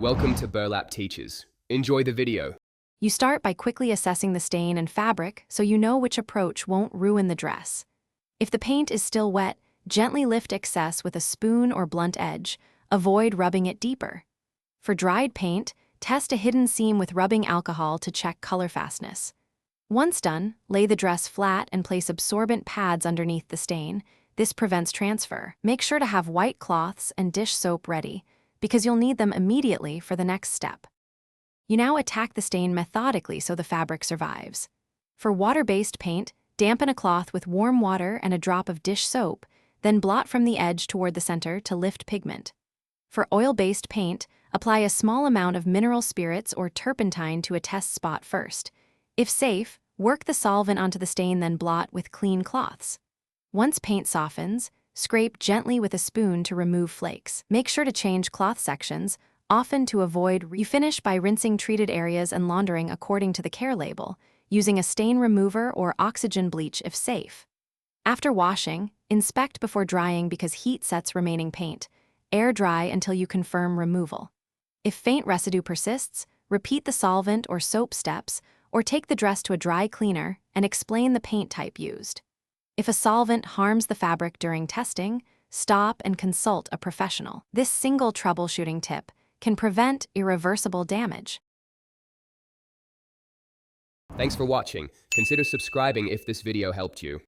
Welcome to Burlap Teachers. Enjoy the video. You start by quickly assessing the stain and fabric so you know which approach won't ruin the dress. If the paint is still wet, gently lift excess with a spoon or blunt edge. Avoid rubbing it deeper. For dried paint, test a hidden seam with rubbing alcohol to check color fastness. Once done, lay the dress flat and place absorbent pads underneath the stain. This prevents transfer. Make sure to have white cloths and dish soap ready, because you'll need them immediately for the next step. You now attack the stain methodically so the fabric survives. For water-based paint, dampen a cloth with warm water and a drop of dish soap, then blot from the edge toward the center to lift pigment. For oil-based paint, apply a small amount of mineral spirits or turpentine to a test spot first. If safe, work the solvent onto the stain, then blot with clean cloths. Once paint softens, scrape gently with a spoon to remove flakes. Make sure to change cloth sections, often to avoid refinish by rinsing treated areas and laundering according to the care label, using a stain remover or oxygen bleach if safe. After washing, inspect before drying because heat sets remaining paint. Air dry until you confirm removal. If faint residue persists, repeat the solvent or soap steps, or take the dress to a dry cleaner and explain the paint type used. If a solvent harms the fabric during testing, stop and consult a professional. This single troubleshooting tip can prevent irreversible damage. Thanks for watching. Consider subscribing if this video helped you.